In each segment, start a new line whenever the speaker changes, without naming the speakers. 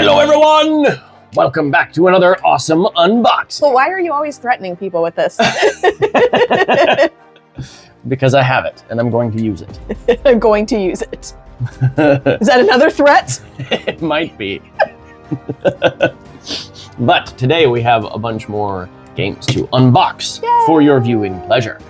Hello everyone! Welcome back to another awesome unbox.
Well, why are you always threatening people with this?
Because I have it and I'm going to use it.
I'm going to use it. Is that another threat?
It might be. But today we have a bunch more games to unbox for your viewing pleasure.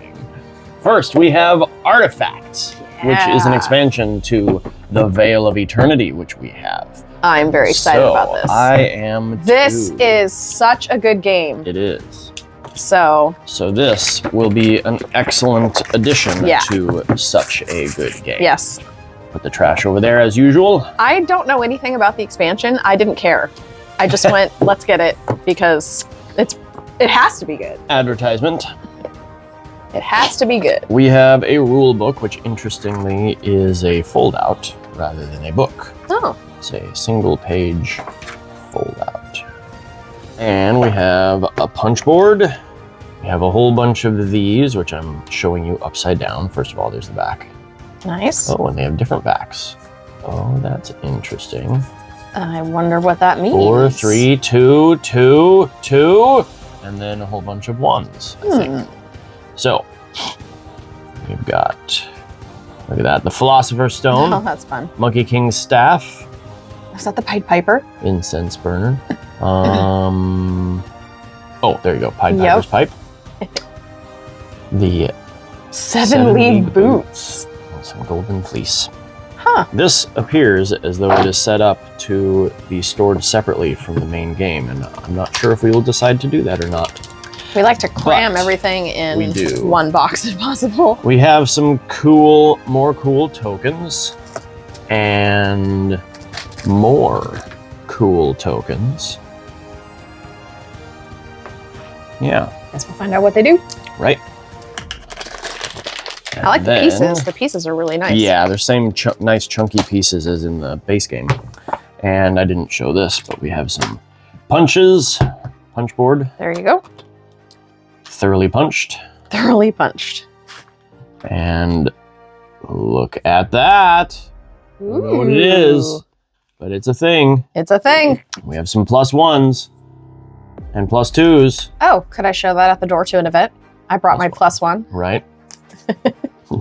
First, we have Artifacts, which is an expansion to the Vale of Eternity, which we have.
I'm very excited about this.
I am too.
This is such a good game.
It is.
So
this will be an excellent addition to such a good game.
Yes.
Put the trash over there as usual.
I don't know anything about the expansion. I didn't care. I just went, let's get it because it has to be good.
Advertisement.
It has to be good.
We have a rule book, which interestingly is a fold-out rather than a book.
Oh.
It's a single page fold-out. And we have a punch board. We have a whole bunch of these, which I'm showing you upside down. First of all, there's the back.
Nice.
Oh, and they have different backs. Oh, that's interesting.
I wonder what that means.
4, 3, 2, 2, 2, and then a whole bunch of ones, I think. So, we've got, look at that, the Philosopher's Stone.
Oh, that's fun.
Monkey King's Staff.
Is that the Pied Piper?
Incense Burner. Oh, there you go, Pied Piper's pipe. The
Seven-league boots.
Some golden fleece.
Huh.
This appears as though it is set up to be stored separately from the main game, and I'm not sure if we will decide to do that or not.
We like to cram everything in one box if possible.
We have some more cool tokens, and more cool tokens. Yeah.
Guess we'll find out what they do.
Right.
I like the pieces. The pieces are really nice.
Yeah, they're same nice chunky pieces as in the base game. And I didn't show this, but we have some punches. Punch board.
There you go.
Thoroughly punched.
Thoroughly punched.
And look at that. I don't know what it is, but it's a thing.
It's a thing.
We have some +1s and +2s.
Oh, could I show that at the door to an event? I brought my +1.
Right.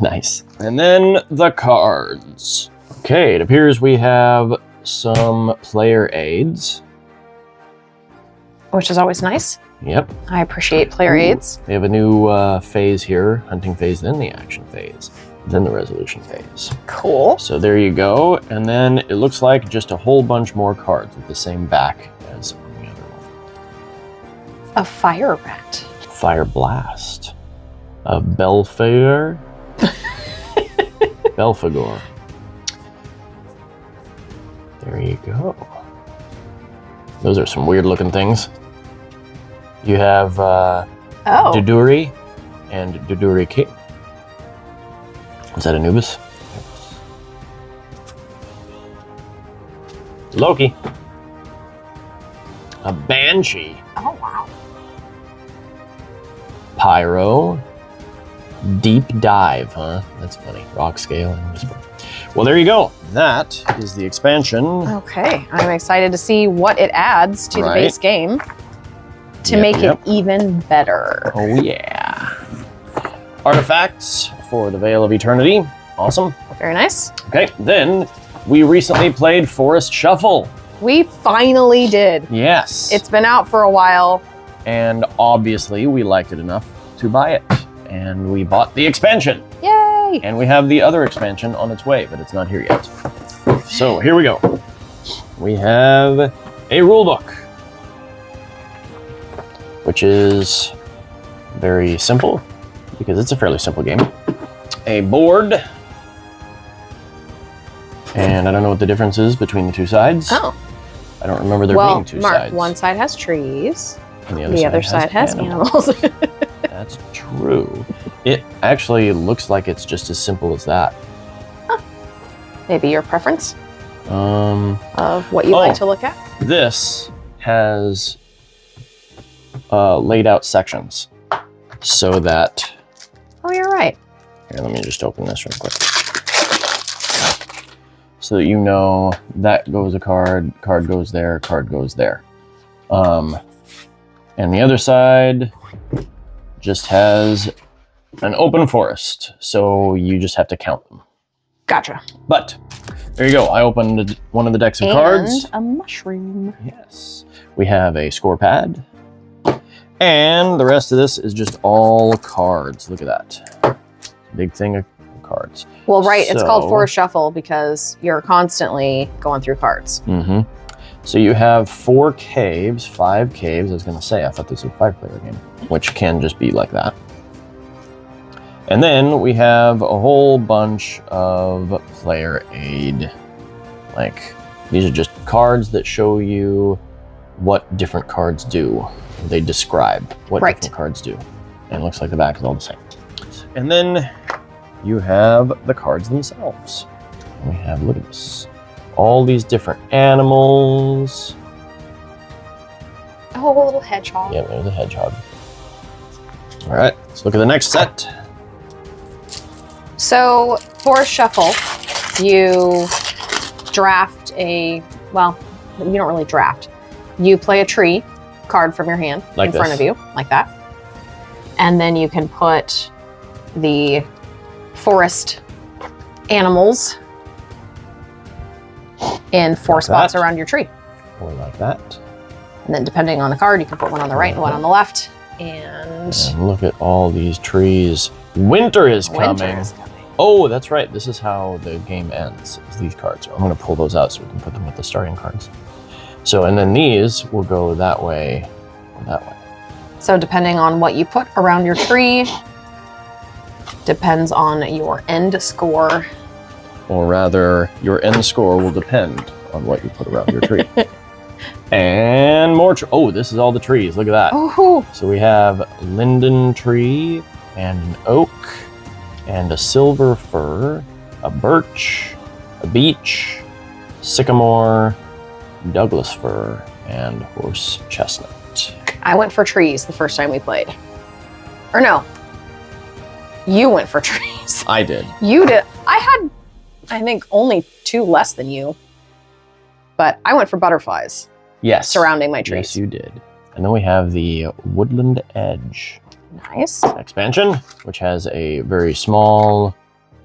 Nice. And then the cards. Okay, it appears we have some player aids.
Which is always nice.
Yep.
I appreciate player aids.
We have a new phase here, hunting phase, then the action phase, then the resolution phase.
Cool.
So there you go. And then it looks like just a whole bunch more cards with the same back as on the other one.
A fire rat.
Fire blast. A Belfagor. Belfagor. There you go. Those are some weird looking things. You have Duduri and Duduriki. Is that Anubis? Loki. A Banshee.
Oh, wow.
Pyro. Deep Dive, huh? That's funny. Rock Scale and Whisper. Well, there you go. That is the expansion.
Okay. I'm excited to see what it adds to the base game to make it even better.
Oh, yeah. Artifacts for the Vale of Eternity. Awesome.
Very nice.
Okay, then we recently played Forest Shuffle.
We finally did.
Yes.
It's been out for a while. And
obviously we liked it enough to buy it. And we bought the expansion.
Yay!
And we have the other expansion on its way, but it's not here yet. So here we go. We have a rule book, which is very simple because it's a fairly simple game. A board. And I don't know what the difference is between the two sides.
Oh.
I don't remember there being two sides.
One side has trees.
And
the other side has animals.
That's true. It actually looks like it's just as simple as that.
Huh. Maybe your preference of what you like to look at?
This has laid out sections so that...
Oh, you're right.
Here, let me just open this real quick. so that you know that goes a card, card goes there, card goes there. And the other side just has an open forest, so you just have to count them.
Gotcha.
But there you go. I opened one of the decks of cards.
And a mushroom.
Yes. We have a score pad. And the rest of this is just all cards. Look at that. Big thing of cards.
Well, right. It's called
So-
Forest Shuffle because you're constantly going through cards.
Mm-hmm. So you have 4 caves, 5 caves. I was going to say, I thought this was a 5-player game, which can just be like that. And then we have a whole bunch of player aid. Like, these are just cards that show you what different cards do. They describe what different cards do. And it looks like the back is all the same. And then you have the cards themselves. And we have, look at this, all these different animals.
Oh, a little hedgehog.
Yeah, there's a hedgehog. All right, let's look at the next set.
So, Forest Shuffle, you draft well, you don't really draft. You play a tree card from your hand
Like
in front
this.
of you, like that. And then you can put the forest animals in 4 spots
that.
around your tree.
Or like that.
And then depending on the card, you can put one on the right and one on the left. And
And look at all these trees. Winter is coming.
winter is coming.
Oh, that's right. This is how the game ends, is these cards. I'm going to pull those out so we can put them with the starting cards. So, and then these will go that way or that way.
So depending on what you put around your tree, depends on your end score.
Or rather, your end score will depend on what you put around your tree. And more oh, this is all the trees. Look at that.
Oh,
So we have linden tree and an oak and a silver fir, a birch, a beech, sycamore, Douglas fir, and horse chestnut.
I went for trees the first time we played. Or no, you went for trees.
I did.
You did. I had, I think, only 2 less than you. But I went for butterflies
Yes.
surrounding my trees.
Yes, you did. And then we have the Woodland Edge
Nice.
expansion, which has a very small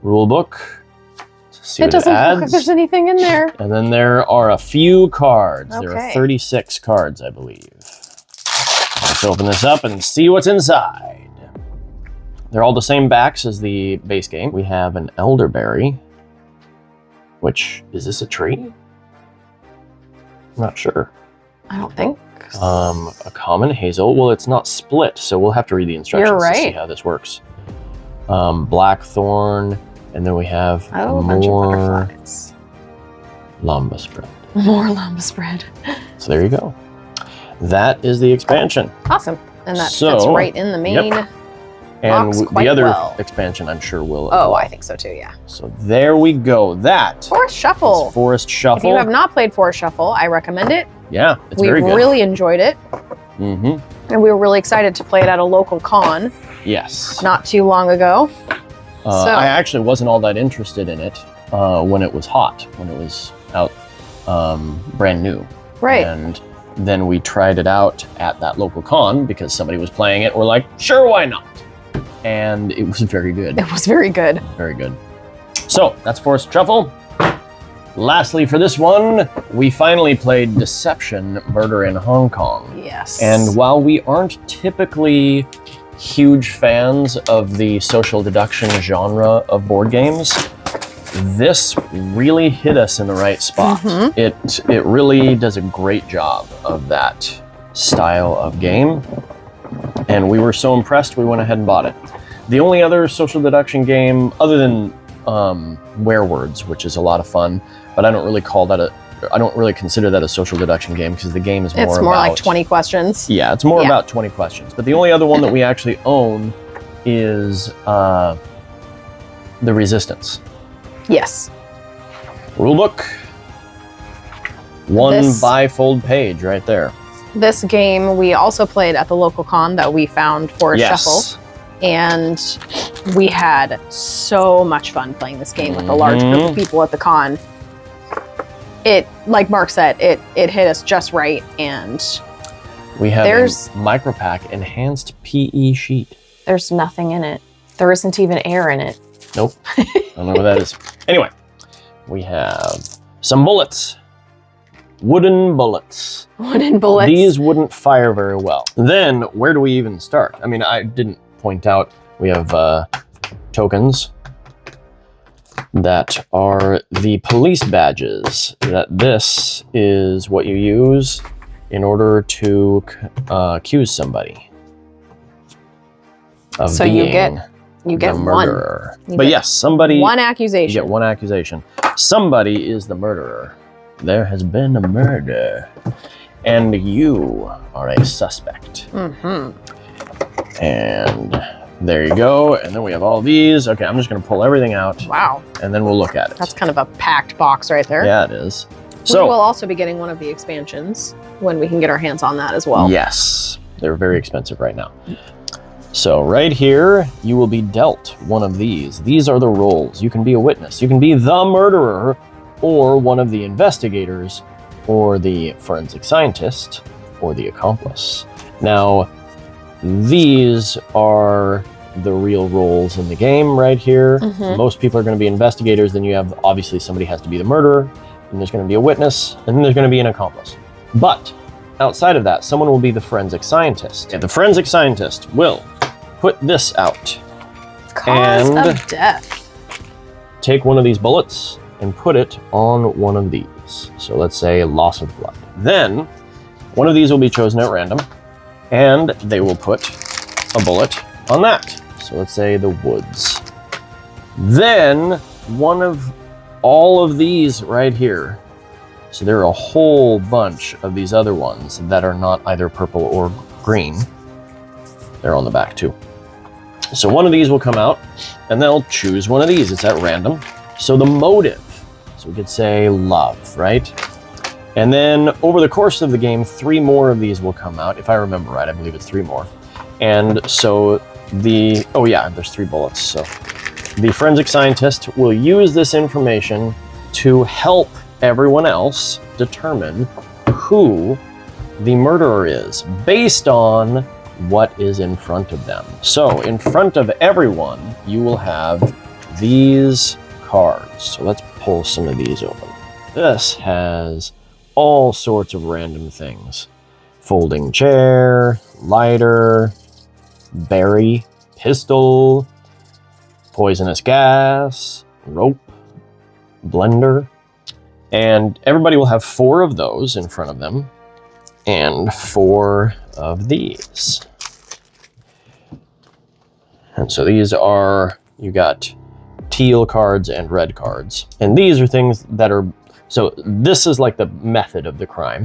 rule book. Let's see
It
what
doesn't look like
adds.
there's anything in there.
And then there are a few cards. There are
Okay.
36 cards, I believe. Let's open this up and see what's inside. They're all the same backs as the base game. We have an elderberry, which, is this a tree? I'm not sure.
I don't think.
A common hazel. Well, it's not split, so we'll have to read the instructions
You're
to see
right.
how this works. Blackthorn, and then we have
Oh, a bunch of
more
butterflies.
lamba spread.
More lamba spread.
So there you go. That is the expansion.
Awesome. And that
So,
fits right in the main.
yep. And
Box
the
quite
other
well.
expansion, I'm sure, will. as
Oh,
well.
I think so too, yeah.
So there we go. That
Forest Shuffle.
is Forest
If
Shuffle.
you have not played Forest Shuffle, I recommend it.
Yeah, it's
We
very good.
really enjoyed it.
Mm-hmm.
And we were really excited to play it at a local con
Yes.
not too long ago. So-
I actually wasn't all that interested in it when it was hot, when it was out brand new.
Right.
And then we tried it out at that local con because somebody was playing it. We're like, sure, why not? And it was very good.
It was very good.
Very good. So that's Forest Shuffle. Lastly, for this one, we finally played Deception Murder in Hong Kong.
Yes.
And while we aren't typically huge fans of the social deduction genre of board games, this really hit us in the right spot.
Mhm.
It really does a great job of that style of game. And we were so impressed, we went ahead and bought it. The only other social deduction game, other than Werewords, which is a lot of fun, but I don't really consider that a social deduction game because the game is more
It's more
about,
like 20 questions.
Yeah, it's more
Yeah.
about 20 questions. But the only other one that we actually own is The Resistance.
Yes.
Rulebook. One
This-
bifold page right there.
This game we also played at the local con that we found Forest Shuffle.
Yes.
And we had so much fun playing this game with a large group of people at the con. like Mark said, it hit us just right, and
we have a micropack enhanced PE sheet.
There's nothing in it. There isn't even air in it.
Nope. I don't know what that is. Anyway, we have some bullets. Wooden bullets.
Wooden bullets.
These wouldn't fire very well. Then, where do we even start? I mean, I didn't point out we have tokens that are the police badges. That this is what you use in order to accuse somebody of
so
being
you get
the murderer.
One.
But yes, somebody.
One accusation.
You get one accusation. Somebody is the murderer. There has been a murder, and you are a suspect.
Mm-hmm.
And there you go. And then we have all these. Okay, I'm just going to pull everything out.
Wow.
And then we'll look at it.
That's kind of a packed box right there.
Yeah, it is.
So we'll also be getting one of the expansions when we can get our hands on that as well.
Yes, they're very expensive right now. So right here, you will be dealt one of these. These are the roles. You can be a witness. You can be the murderer, or one of the investigators, or the forensic scientist, or the accomplice. Now, these are the real roles in the game right here.
Mm-hmm.
Most people are going to be investigators. Then you have, obviously, somebody has to be the murderer, and there's going to be a witness, and then there's going to be an accomplice. But outside of that, someone will be the forensic scientist. And the forensic scientist will put this out.
Cause of death.
Take one of these bullets and put it on one of these. So let's say loss of blood. Then one of these will be chosen at random, and they will put a bullet on that. So let's say the woods. Then one of all of these right here. So there are a whole bunch of these other ones that are not either purple or green. They're on the back too. So one of these will come out, and they'll choose one of these. It's at random. So the motive. So we could say love, right? And then over the course of the game, 3 more of these will come out. If I remember right, I believe it's 3 more. And so oh yeah, there's 3 bullets. So the forensic scientist will use this information to help everyone else determine who the murderer is based on what is in front of them. So in front of everyone, you will have these cards. So let's pull some of these open. This has all sorts of random things. Folding chair, lighter, berry, pistol, poisonous gas, rope, blender. And everybody will have 4 of those in front of them and 4 of these. And so these are, you got teal cards and red cards. And these are things that are, so this is like the method of the crime.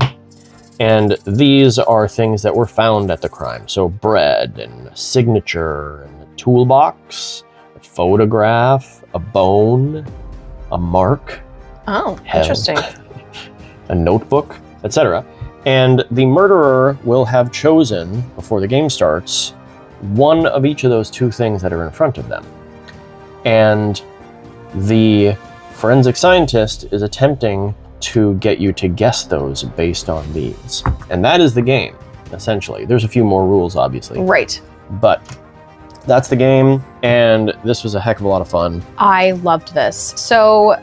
And these are things that were found at the crime. So bread and a signature and a toolbox, a photograph, a bone, a mark.
Oh, interesting.
A notebook, etc. And the murderer will have chosen, before the game starts, one of each of those 2 things that are in front of them. And the forensic scientist is attempting to get you to guess those based on these. And that is the game, essentially. There's a few more rules, obviously.
Right.
But that's the game, and this was a heck of a lot of fun.
I loved this. So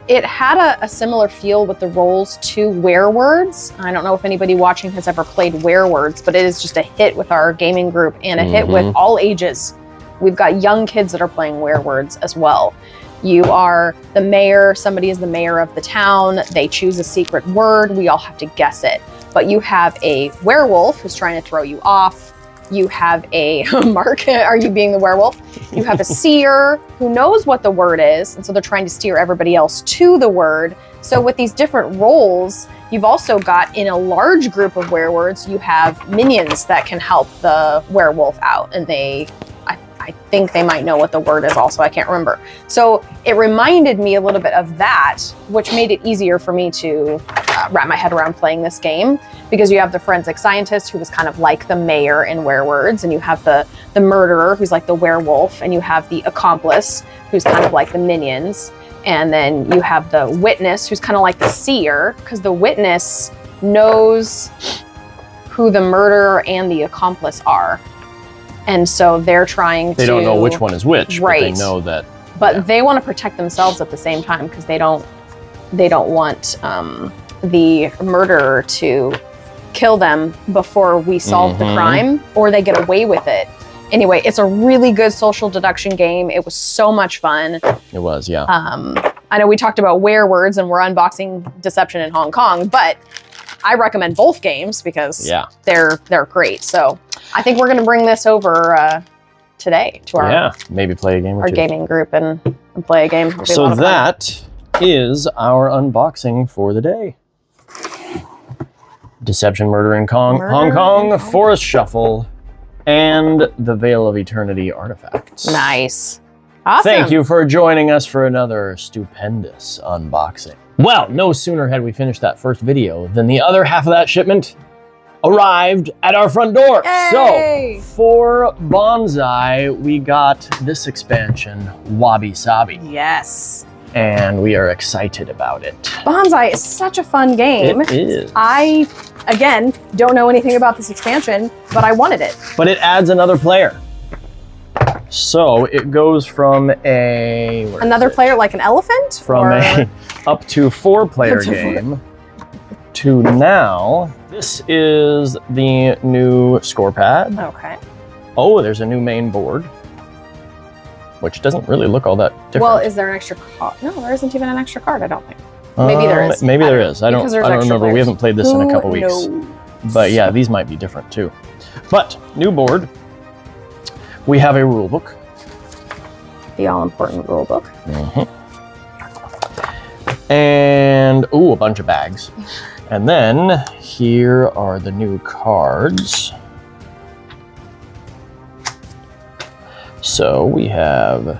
it had a similar feel with the roles to Werewords. I don't know if anybody watching has ever played Werewords, but it is just a hit with our gaming group and a hit with all ages. We've got young kids that are playing Werewords as well. You are the mayor, somebody is the mayor of the town, they choose a secret word, we all have to guess it. But you have a werewolf who's trying to throw you off. You have a, Mark, are you being the werewolf? You have a seer who knows what the word is, and so they're trying to steer everybody else to the word. So with these different roles, you've also got, in a large group of werewords, you have minions that can help the werewolf out, and I think they might know what the word is also. I can't remember. So it reminded me a little bit of that, which made it easier for me to wrap my head around playing this game, because you have the forensic scientist who was kind of like the mayor in Werewords, and you have the murderer who's like the werewolf, and you have the accomplice who's kind of like the minions, and then you have the witness who's kind of like the seer, because the witness knows who the murderer and the accomplice are. And so they're trying to...
They don't know which one is which,
right.
But they know that...
But they want to protect themselves at the same time, because they don't want the murderer to kill them before we solve the crime, or they get away with it. Anyway, it's a really good social deduction game. It was so much fun.
It was, yeah.
I know we talked about Werewords and we're unboxing Deception in Hong Kong, but I recommend both games because they're great. So I think we're going to bring this over today to our
maybe play a game or
our
two.
Gaming group and play a game.
So that is our unboxing for the day. Deception, Murder in Hong Kong, Forest Shuffle, and the Vale of Eternity artifacts.
Nice. Awesome.
Thank you for joining us for another stupendous unboxing. Well, no sooner had we finished that first video than the other half of that shipment arrived at our front door.
Yay!
So, for Bonsai, we got this expansion, Wabi Sabi.
Yes.
And we are excited about it.
Bonsai is such a fun game.
It is.
I, again, don't know anything about this expansion, but I wanted it.
But it adds another player. So it goes from another
player, like an elephant?
From a up to 4-player game to now. This is the new score pad.
Okay.
Oh, there's a new main board, which doesn't really look all that different.
Well, is there an extra card? No, there isn't even an extra card, I don't think. Maybe there is.
Maybe there is. I don't remember.
Players.
We haven't played this in a couple weeks.
Knows?
But yeah, these might be different too. But new board. We have a rule book.
The all-important rule book.
And, ooh, a bunch of bags. And then here are the new cards. So we have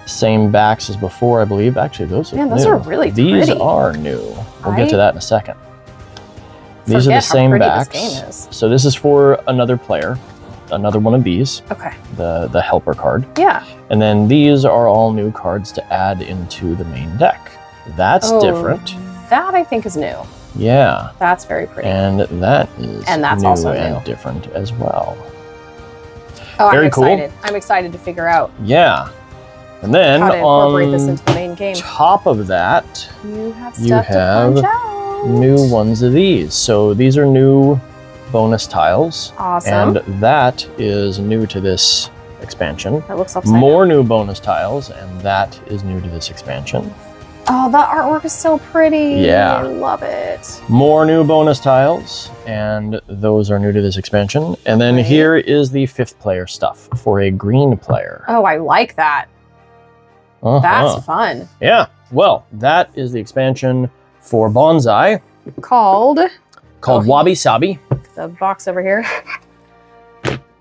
same backs as before, I believe. Actually, those are new.
Those are really
These
pretty.
are new. We'll get to that in a second. These are the
Forget how
same
pretty
backs.
this game is.
So this is for another player. Another one of these.
Okay.
The helper card.
Yeah.
And then these are all new cards to add into the main deck. That's different.
That I think is new.
Yeah.
That's very pretty.
And that is
that's
new
also
and
new.
different as well.
Oh,
Very
I'm
cool.
excited. I'm excited to figure out
Yeah. And then
how to incorporate
on
this into the main game.
top of that,
You have
you
stuff to
have
punch out.
new ones of these. So these are new bonus tiles.
Awesome.
And that is new to this expansion.
That looks upside
More
down.
new bonus tiles, and that is new to this expansion.
Oh, the artwork is so pretty.
Yeah.
I love it.
More new bonus tiles, and those are new to this expansion. And then
Right.
here is the 5th player stuff for a green player.
Oh, I like that. That's fun.
Yeah, well, that is the expansion for Bonsai
Called
Wabi Sabi.
the box over here.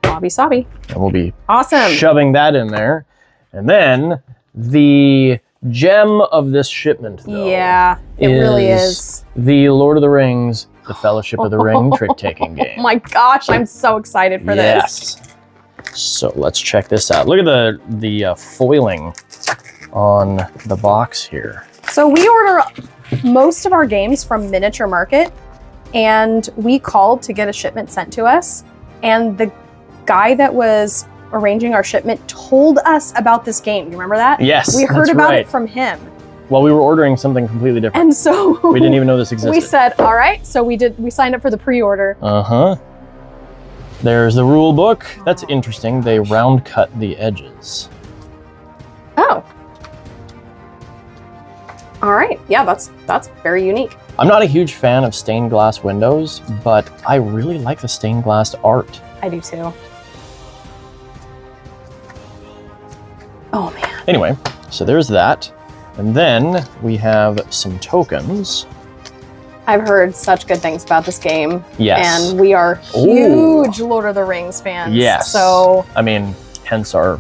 Wabi Sabi.
And we'll be
Awesome.
shoving that in there. And then the gem of this shipment, though,
Yeah, it really is.
the Lord of the Rings, the Fellowship of the Ring trick-taking game.
Oh my gosh, I'm so excited for this.
Yes. So let's check this out. Look at the foiling on the box here.
So we order most of our games from Miniature Market, and we called to get a shipment sent to us, and the guy that was arranging our shipment told us about this game. You remember that?
Yes,
We heard
that's
about
right.
it from him.
Well, we were ordering something completely different.
And so
We didn't even know this existed.
we said, all right, so we signed up for the pre-order.
Uh-huh. There's the rule book. That's interesting. They round cut the edges.
Oh. All right. Yeah, that's very unique.
I'm not a huge fan of stained glass windows, but I really like the stained glass art.
I do too. Oh man.
Anyway, so there's that. And then we have some tokens.
I've heard such good things about this game.
Yes.
And we are huge Lord of the Rings fans.
Yes.
So
I mean, Hence our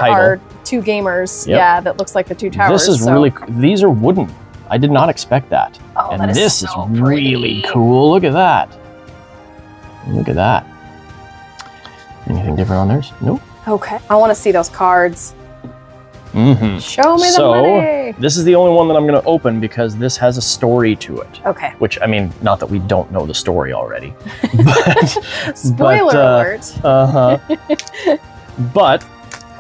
our two gamers.
Yep.
Yeah, that looks like the two towers.
This is really, these are wooden. I did not expect that.
Oh,
and
that is
this
so
is really
pretty.
cool. Look at that. Look at that. Anything different on theirs? Nope.
Okay. I want to see those cards.
Mm-hmm.
Show me the money.
This is the only one that I'm going to open because this has a story to it.
Okay.
Which, I mean, not that we don't know the story already.
Spoiler alert.
Uh-huh. But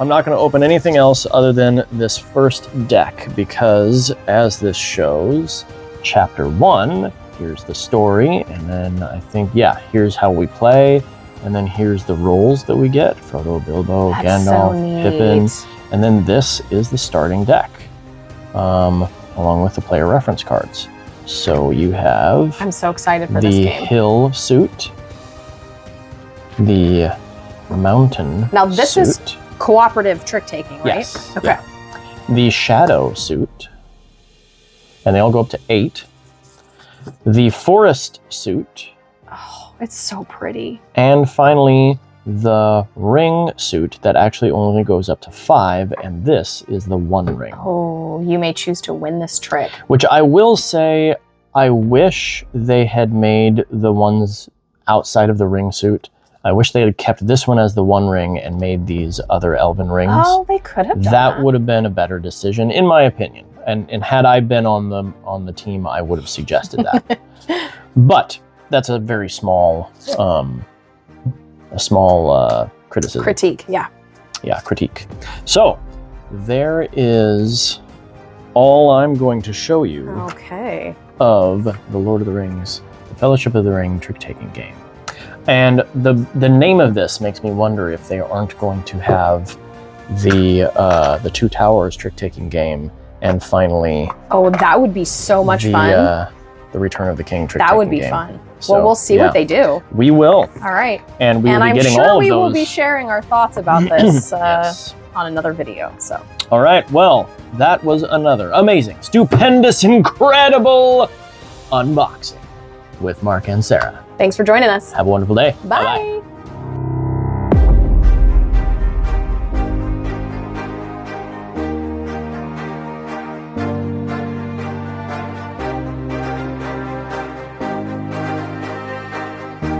I'm not going to open anything else other than this first deck because, as this shows, Chapter 1, here's the story, and then I think, yeah, here's how we play, and then here's the roles that we get. Frodo, Bilbo,
That's
Gandalf,
so neat.
Pippin. And then this is the starting deck, along with the player reference cards. So you have
I'm so excited for this
the
game.
hill suit, the mountain
Now this
suit.
is cooperative trick taking, right?
Yes.
Okay.
Yeah. The shadow suit, and they all go up to 8. The forest suit,
Oh, it's so pretty.
and finally the ring suit that actually only goes up to 5, and this is the 1 ring.
Oh, you may choose to win this trick.
Which I will say, I wish they had made the ones outside of the ring suit. I wish they had kept this one as the 1 ring and made these other elven rings.
Oh, they could have done
That
that.
would have been a better decision, in my opinion. And had I been on the team, I would have suggested that. But that's a very small criticism.
Critique, yeah.
Yeah, critique. So there is all I'm going to show you
Okay.
of the Lord of the Rings, the Fellowship of the Ring trick-taking game. And the name of this makes me wonder if they aren't going to have the Two Towers trick-taking game, and finally
Oh, that would be so much fun.
The Return of the King trick-taking game.
That would be fun.
So,
Well, we'll see
yeah.
what they do.
We will,
All right.
and we will be
I'm
getting
sure
all of
we
those.
will be sharing our thoughts about this
Yes.
on another video. So
All right, well, that was another amazing, stupendous, incredible unboxing with Mark and Sarah.
thanks for joining us.
Have a wonderful day.
Bye.